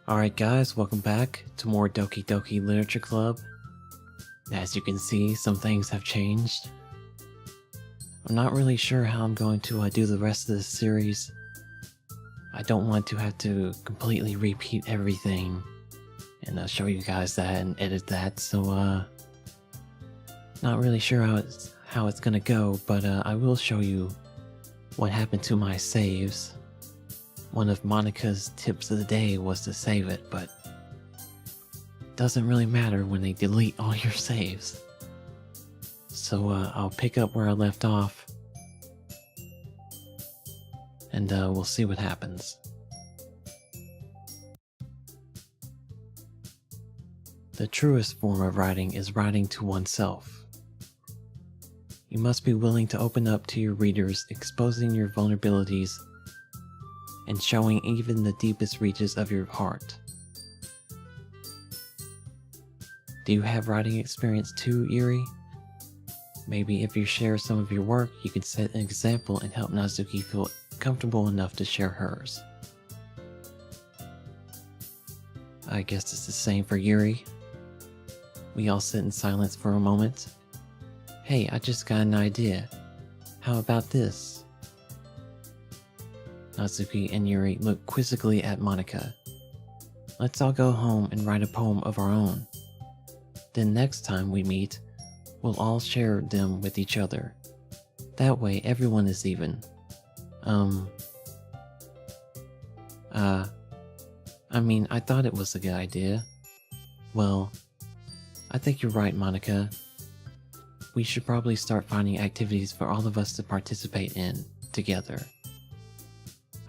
Alright guys, welcome back to more Doki Doki Literature Club. As you can see, some things have changed. I'm not really sure how I'm going to do the rest of this series. I don't want to have to completely repeat everything and show you guys that and edit that, so not really sure how it's gonna go, but I will show you what happened to my saves. One of Monica's tips of the day was to save it, but it doesn't really matter when they delete all your saves. So I'll pick up where I left off, and we'll see what happens. The truest form of writing is writing to oneself. You must be willing to open up to your readers, exposing your vulnerabilities and showing even the deepest reaches of your heart. Do you have writing experience too, Yuri? Maybe if you share some of your work, you could set an example and help Nazuki feel comfortable enough to share hers. I guess it's the same for Yuri. We all sit in silence for a moment. Hey, I just got an idea. How about this? Nazuki and Yuri look quizzically at Monika. Let's all go home and write a poem of our own. Then next time we meet, we'll all share them with each other. That way everyone is even. I mean, I thought it was a good idea. Well, I think you're right, Monika. We should probably start finding activities for all of us to participate in, together.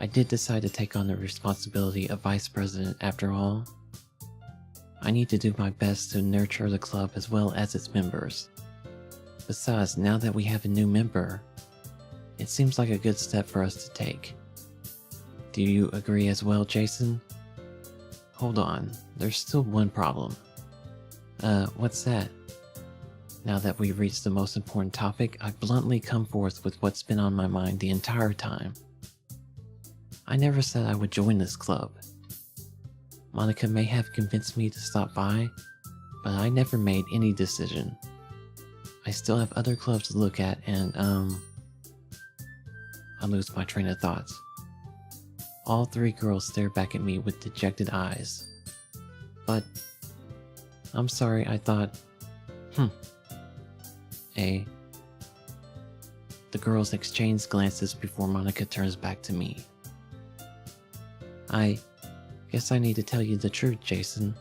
I did decide to take on the responsibility of vice president after all. I need to do my best to nurture the club as well as its members. Besides, now that we have a new member, it seems like a good step for us to take. Do you agree as well, Jason? Hold on, there's still one problem. What's that? Now that we've reached the most important topic, I bluntly come forth with what's been on my mind the entire time. I never said I would join this club. Monika may have convinced me to stop by, but I never made any decision. I still have other clubs to look at and, I lose my train of thoughts. All three girls stare back at me with dejected eyes. But, I'm sorry, I thought, The girls exchange glances before Monika turns back to me. I guess I need to tell you the truth, Jason.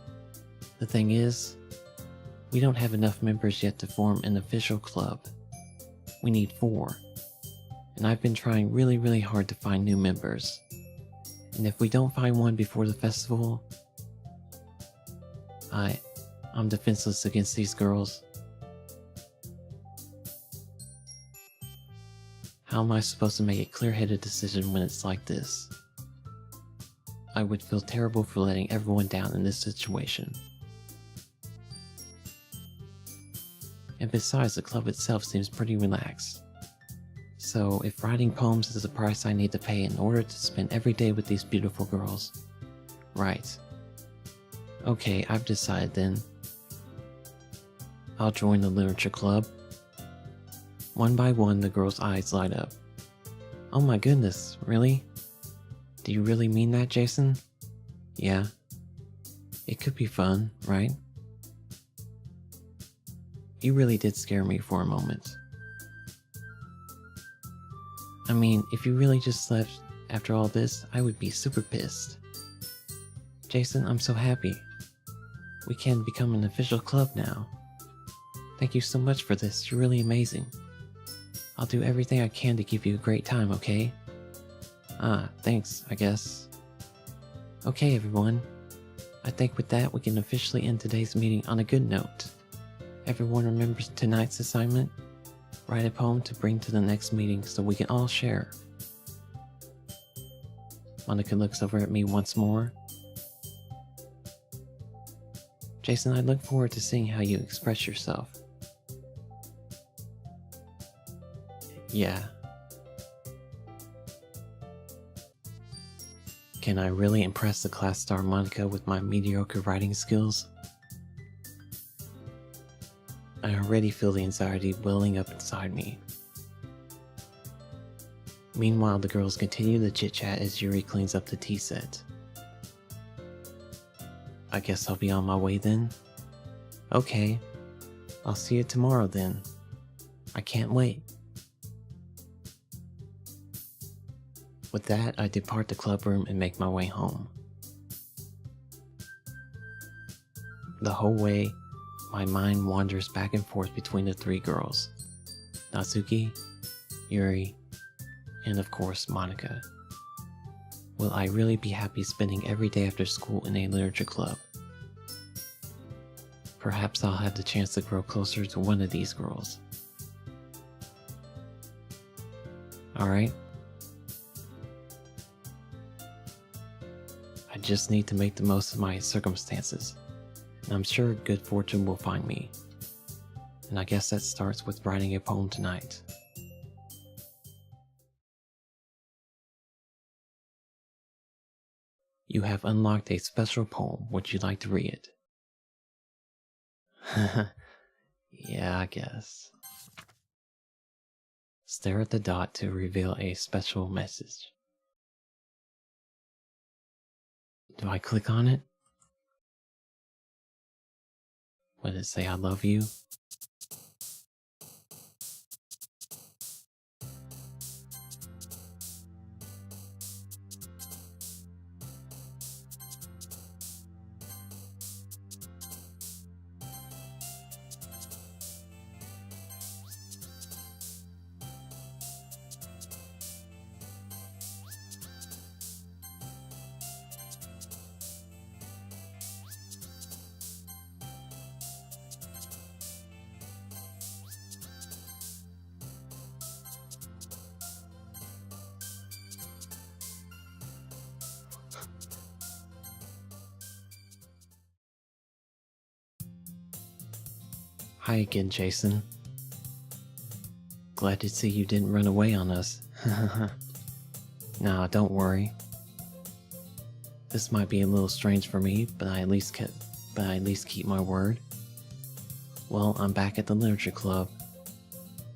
The thing is, we don't have enough members yet to form an official club. We need 4. And I've been trying really hard to find new members. And if we don't find one before the festival, I'm defenseless against these girls. How am I supposed to make a clear-headed decision when it's like this? I would feel terrible for letting everyone down in this situation. And besides, the club itself seems pretty relaxed. So if writing poems is the price I need to pay in order to spend every day with these beautiful girls, right. Okay, I've decided then. I'll join the literature club. One by one, the girls' eyes light up. Oh my goodness, really? Do you really mean that, Jason? Yeah. It could be fun, right? You really did scare me for a moment. I mean, if you really just left after all this, I would be super pissed. Jason, I'm so happy. We can become an official club now. Thank you so much for this, you're really amazing. I'll do everything I can to give you a great time, okay? Thanks, I guess. Okay, everyone. I think with that, we can officially end today's meeting on a good note. Everyone remembers tonight's assignment? Write a poem to bring to the next meeting so we can all share. Monika looks over at me once more. Jason, I look forward to seeing how you express yourself. Yeah. Can I really impress the class star Monica with my mediocre writing skills? I already feel the anxiety welling up inside me. Meanwhile, the girls continue the chit-chat as Yuri cleans up the tea set. I guess I'll be on my way then? Okay, I'll see you tomorrow then. I can't wait. With that, I depart the club room and make my way home. The whole way, my mind wanders back and forth between the three girls. Natsuki, Yuri, and of course Monica. Will I really be happy spending every day after school in a literature club? Perhaps I'll have the chance to grow closer to one of these girls. Alright. I just need to make the most of my circumstances, and I'm sure good fortune will find me. And I guess that starts with writing a poem tonight. You have unlocked a special poem. Would you like to read it? Yeah, I guess. Stare at the dot to reveal a special message. Do I click on it? Would it say I love you? Hi again, Jason. Glad to see you didn't run away on us. Nah, don't worry. This might be a little strange for me, but I at least keep my word. Well, I'm back at the literature club.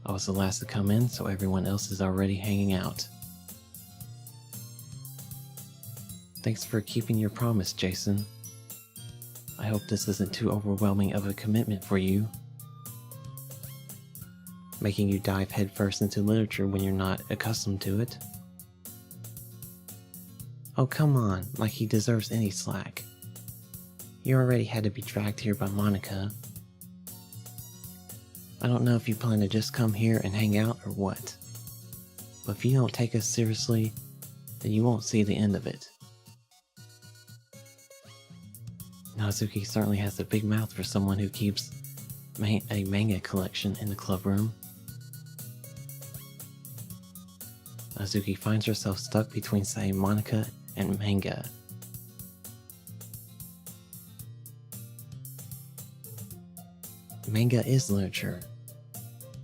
I was the last to come in, so everyone else is already hanging out. Thanks for keeping your promise, Jason. I hope this isn't too overwhelming of a commitment for you. Making you dive headfirst into literature when you're not accustomed to it. Oh, come on, like he deserves any slack. You already had to be dragged here by Monica. I don't know if you plan to just come here and hang out or what. But if you don't take us seriously, then you won't see the end of it. Natsuki certainly has a big mouth for someone who keeps a manga collection in the club room. Natsuki finds herself stuck between saying Monica and manga. Manga is literature.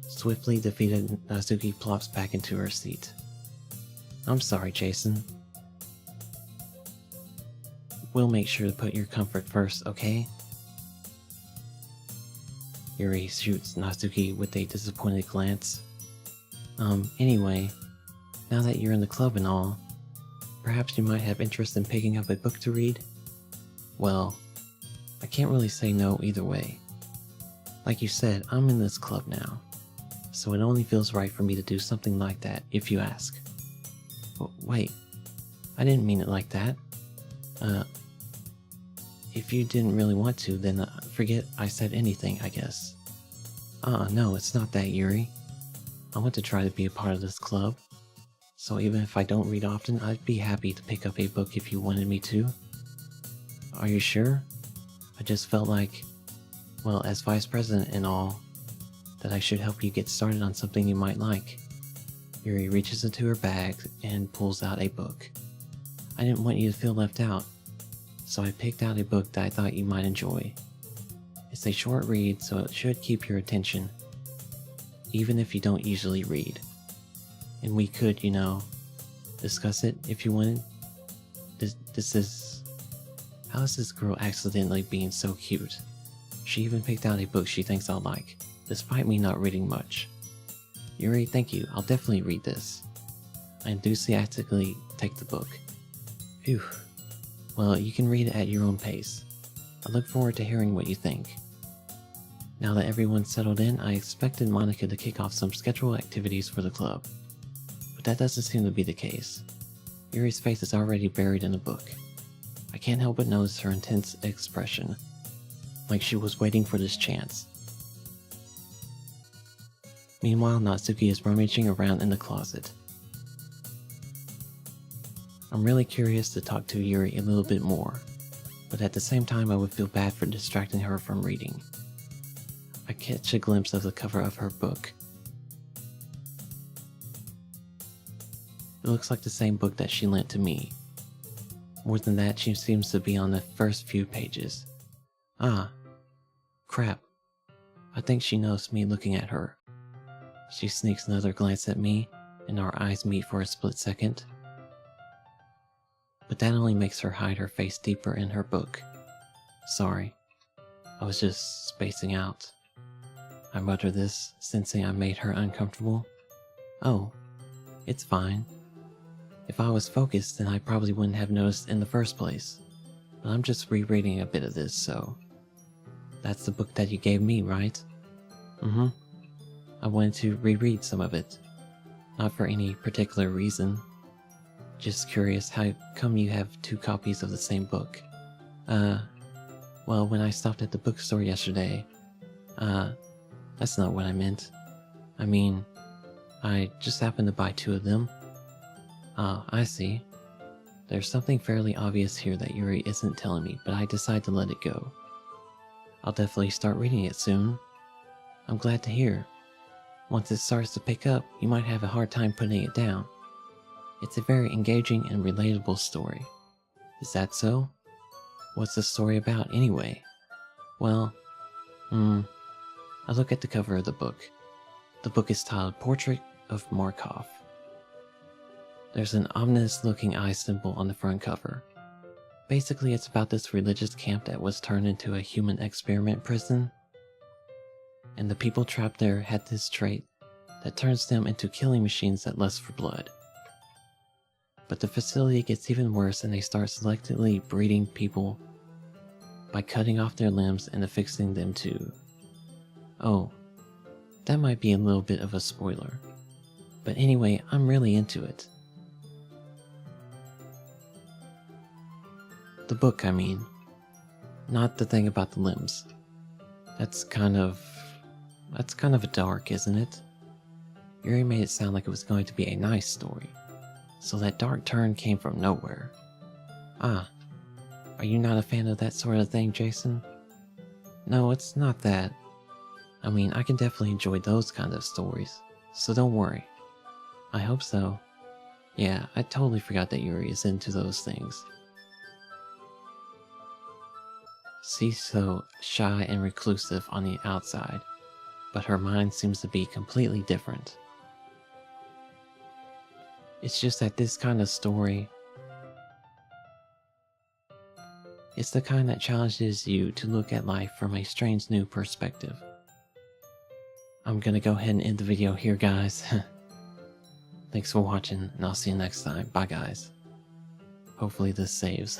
Swiftly defeated, Natsuki plops back into her seat. I'm sorry, Jason. We'll make sure to put your comfort first, okay? Yuri shoots Natsuki with a disappointed glance. Anyway, now that you're in the club and all, perhaps you might have interest in picking up a book to read? Well, I can't really say no either way. Like you said, I'm in this club now, so it only feels right for me to do something like that if you ask. Wait, I didn't mean it like that. If you didn't really want to, then forget I said anything, I guess. No, it's not that, Yuri. I want to try to be a part of this club. So even if I don't read often, I'd be happy to pick up a book if you wanted me to. Are you sure? I just felt like, well, as vice president and all, that I should help you get started on something you might like. Yuri reaches into her bag and pulls out a book. I didn't want you to feel left out, so I picked out a book that I thought you might enjoy. It's a short read, so it should keep your attention, even if you don't usually read. And we could, discuss it if you wanted. How is this girl accidentally being so cute? She even picked out a book she thinks I'll like, despite me not reading much. Yuri, thank you, I'll definitely read this. I enthusiastically take the book. Phew. Well, you can read it at your own pace. I look forward to hearing what you think. Now that everyone's settled in, I expected Monica to kick off some scheduled activities for the club. But that doesn't seem to be the case. Yuri's face is already buried in a book. I can't help but notice her intense expression, like she was waiting for this chance. Meanwhile, Natsuki is rummaging around in the closet. I'm really curious to talk to Yuri a little bit more, but at the same time I would feel bad for distracting her from reading. I catch a glimpse of the cover of her book. It looks like the same book that she lent to me. More than that, she seems to be on the first few pages. Ah, crap. I think she knows me looking at her. She sneaks another glance at me, and our eyes meet for a split second. But that only makes her hide her face deeper in her book. Sorry, I was just spacing out. I mutter this, sensing I made her uncomfortable. Oh, it's fine. If I was focused, then I probably wouldn't have noticed in the first place. But I'm just rereading a bit of this, so... That's the book that you gave me, right? Mm-hmm. I wanted to reread some of it. Not for any particular reason. Just curious, how come you have 2 copies of the same book? Well, when I stopped at the bookstore yesterday... That's not what I meant. I mean, I just happened to buy 2 of them. Ah, I see. There's something fairly obvious here that Yuri isn't telling me, but I decide to let it go. I'll definitely start reading it soon. I'm glad to hear. Once it starts to pick up, you might have a hard time putting it down. It's a very engaging and relatable story. Is that so? What's the story about, anyway? Well, I look at the cover of the book. The book is titled Portrait of Markov. There's an ominous-looking eye symbol on the front cover. Basically, it's about this religious camp that was turned into a human experiment prison. And the people trapped there had this trait that turns them into killing machines that lust for blood. But the facility gets even worse and they start selectively breeding people by cutting off their limbs and affixing them to... Oh, that might be a little bit of a spoiler. But anyway, I'm really into it. The book, I mean. Not the thing about the limbs. That's kind of a dark, isn't it? Yuri made it sound like it was going to be a nice story. So that dark turn came from nowhere. Ah, are you not a fan of that sort of thing, Jason? No, it's not that. I mean, I can definitely enjoy those kind of stories, so don't worry. I hope so. Yeah, I totally forgot that Yuri is into those things. She's so shy and reclusive on the outside, but her mind seems to be completely different. It's just that this kind of story, it's the kind that challenges you to look at life from a strange new perspective. I'm gonna go ahead and end the video here, guys. Thanks for watching, and I'll see you next time. Bye, guys. Hopefully this saves.